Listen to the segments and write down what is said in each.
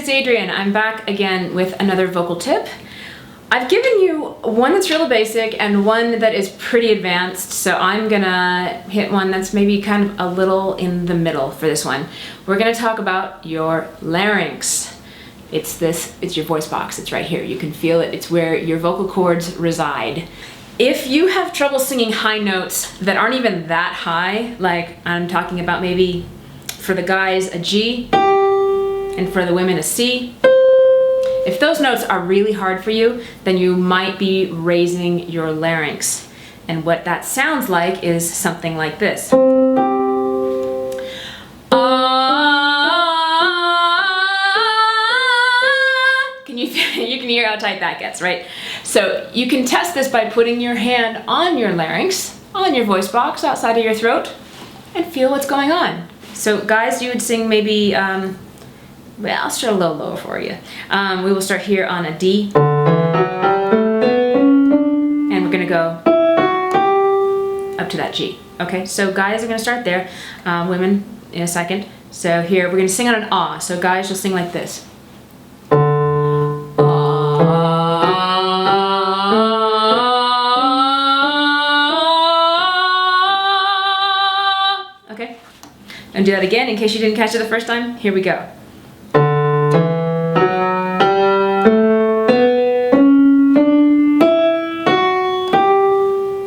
it's Adrienne. I'm back again with another vocal tip. I've given you one that's real basic and one that is pretty advanced, so I'm gonna hit one that's maybe kind of a little in the middle for this one. We're gonna talk about your larynx. It's your voice box. It's right here. You can feel it. It's where your vocal cords reside. If you have trouble singing high notes that aren't even that high, like I'm talking about maybe for the guys a G and for the women a C, if those notes are really hard for you, then you might be raising your larynx. And what that sounds like is something like this. You can hear how tight that gets, right? So you can test this by putting your hand on your larynx, on your voice box, outside of your throat, and feel what's going on. So guys, you would sing maybe, well, I'll start a little lower for you. We will start here on a D, and we're gonna go up to that G. Okay, so guys are gonna start there, women in a second. So here, we're gonna sing on an ah. So guys, you'll sing like this. Okay, and do that again in case you didn't catch it the first time. Here we go.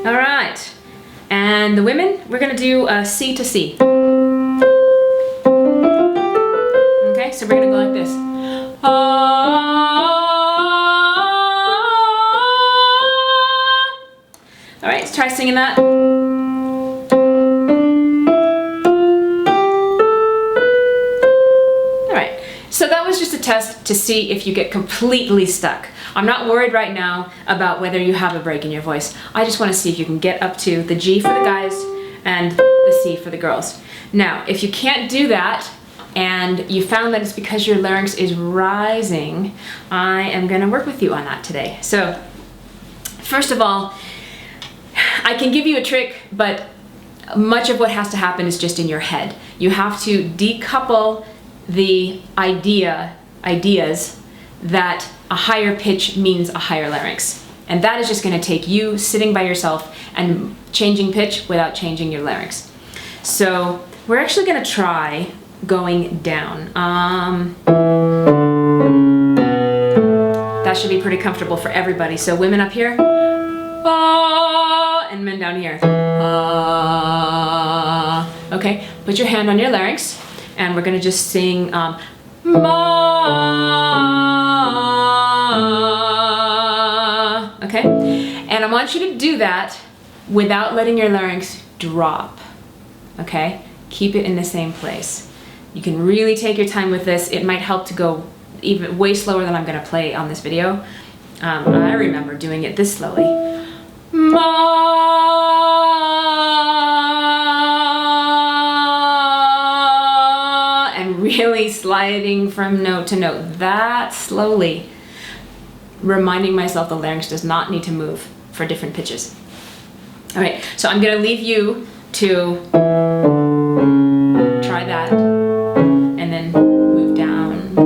All right, and the women, we're gonna do a C to C. Okay, so we're gonna go like this. All right, let's try singing that. So that was just a test to see if you get completely stuck. I'm not worried right now about whether you have a break in your voice. I just want to see if you can get up to the G for the guys and the C for the girls. Now, if you can't do that and you found that it's because your larynx is rising, I am going to work with you on that today. So, first of all, I can give you a trick, but much of what has to happen is just in your head. You have to decouple the ideas that a higher pitch means a higher larynx. And that is just going to take you sitting by yourself and changing pitch without changing your larynx. So we're actually going to try going down. That should be pretty comfortable for everybody. So women up here, and men down here. Okay, put your hand on your larynx. And we're gonna just sing ma. Okay? And I want you to do that without letting your larynx drop. Okay? Keep it in the same place. You can really take your time with this. It might help to go even way slower than I'm gonna play on this video. I remember doing it this slowly. Ma. Really sliding from note to note that slowly, reminding myself the larynx does not need to move for different pitches. All right, so I'm going to leave you to try that and then move down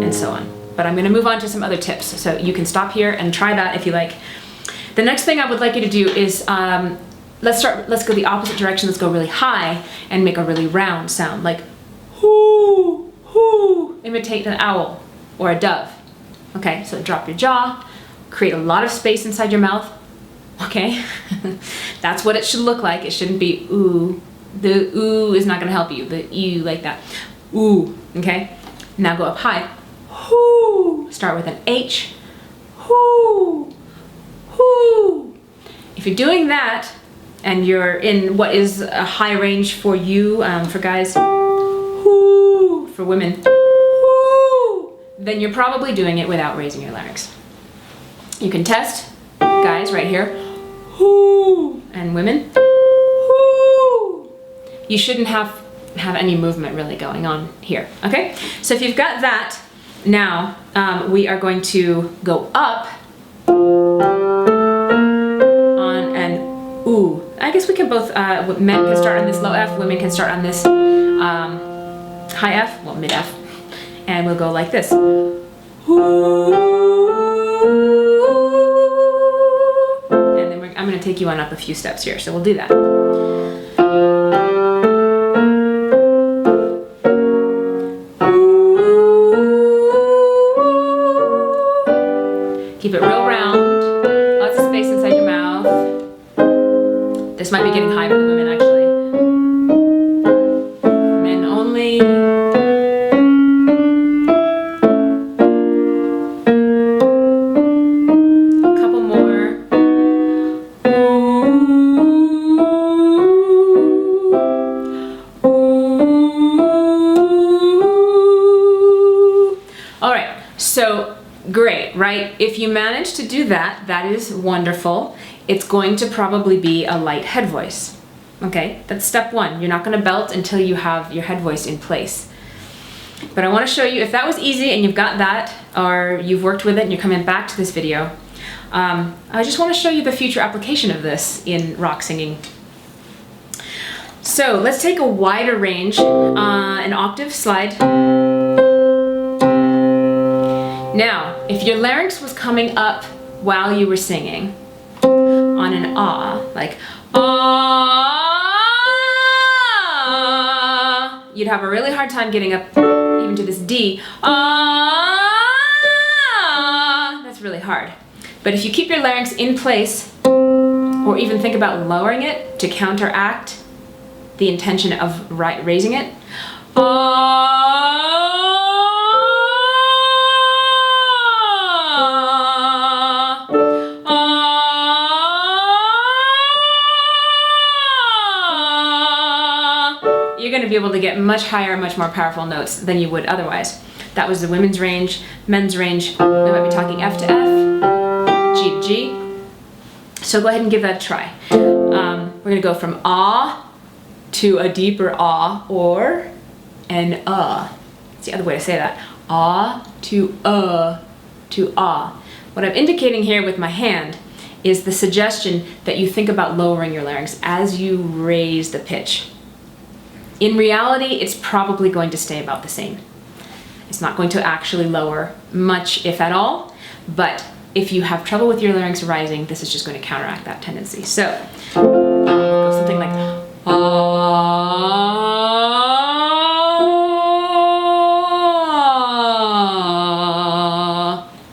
and so on. But I'm going to move on to some other tips, so you can stop here and try that if you like. The next thing I would like you to do is let's go the opposite direction. Let's go really high and make a really round sound, like hoo, hoo. Imitate an owl or a dove. Okay, so drop your jaw, create a lot of space inside your mouth. Okay, that's what it should look like. It shouldn't be ooh. The ooh is not gonna help you. The ew like that. Ooh, okay? Now go up high. Hoo. Start with an H. Hoo, hoo. If you're doing that, and you're in what is a high range for you, for guys, whoo, for women, whoo, then you're probably doing it without raising your larynx. You can test, guys, right here, whoo, and women, whoo. You shouldn't have any movement really going on here, okay? So if you've got that, now we are going to go up on an ooh. I guess we can both, men can start on this low F, women can start on this high F, well, mid F, and we'll go like this. And then I'm going to take you on up a few steps here, so we'll do that. Keep it real round, lots of space inside your mouth. This might be getting high for the women actually. Men only. A couple more. All right, so great, right? If you manage to do that, that is wonderful. It's going to probably be a light head voice. Okay, that's step one. You're not going to belt until you have your head voice in place. But I want to show you, if that was easy and you've got that, or you've worked with it and you're coming back to this video, I just want to show you the future application of this in rock singing. So let's take a wider range, an octave slide. Now, if your larynx was coming up while you were singing on an ah, like ah, you'd have a really hard time getting up even to this D. Ah, that's really hard. But if you keep your larynx in place, or even think about lowering it to counteract the intention of raising it, you're going to be able to get much higher, much more powerful notes than you would otherwise. That was the women's range. Men's range, we might be talking F to F, G to G. So go ahead and give that a try. We're going to go from ah to a deeper ah, or an It's the other way to say that. Ah to ah. What I'm indicating here with my hand is the suggestion that you think about lowering your larynx as you raise the pitch. In reality, it's probably going to stay about the same. It's not going to actually lower much, if at all, but if you have trouble with your larynx rising, this is just going to counteract that tendency. So, go something like ah,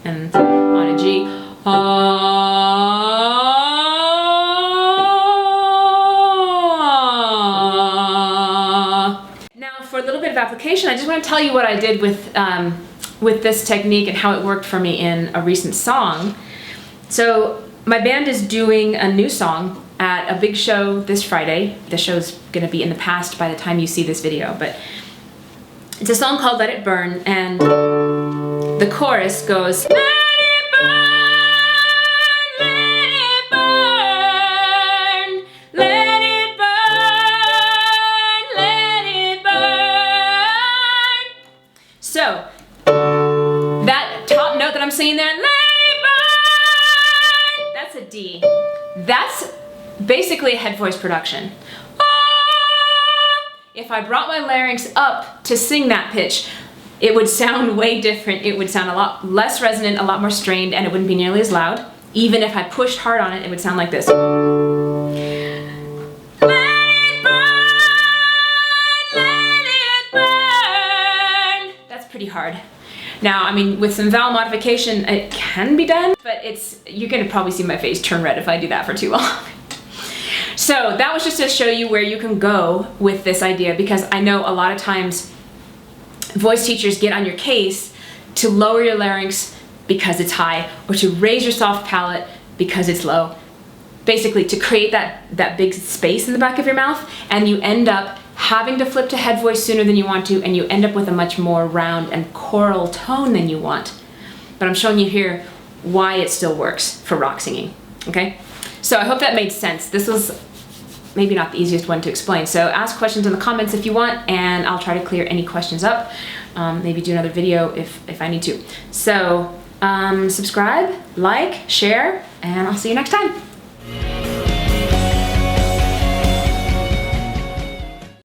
and on a G, application, I just want to tell you what I did with this technique and how it worked for me in a recent song. So my band is doing a new song at a big show this Friday. The show's going to be in the past by the time you see this video, but it's a song called Let It Burn, and the chorus goes, let it burn, let it burn, let it burn, let it burn. So that top note that I'm singing there, let it burn, that's a D. That's basically a head voice production. If I brought my larynx up to sing that pitch, it would sound way different. It would sound a lot less resonant, a lot more strained, and it wouldn't be nearly as loud. Even if I pushed hard on it, it would sound like this. Let it burn, let it burn. That's pretty hard. Now, I mean, with some vowel modification, it can be done, but you're gonna probably see my face turn red if I do that for too long. So that was just to show you where you can go with this idea, because I know a lot of times voice teachers get on your case to lower your larynx because it's high, or to raise your soft palate because it's low. Basically to create that big space in the back of your mouth, and you end up having to flip to head voice sooner than you want to, and you end up with a much more round and choral tone than you want. But I'm showing you here why it still works for rock singing, okay? So I hope that made sense. This was maybe not the easiest one to explain. So ask questions in the comments if you want, and I'll try to clear any questions up. Maybe do another video if I need to. So subscribe, like, share, and I'll see you next time.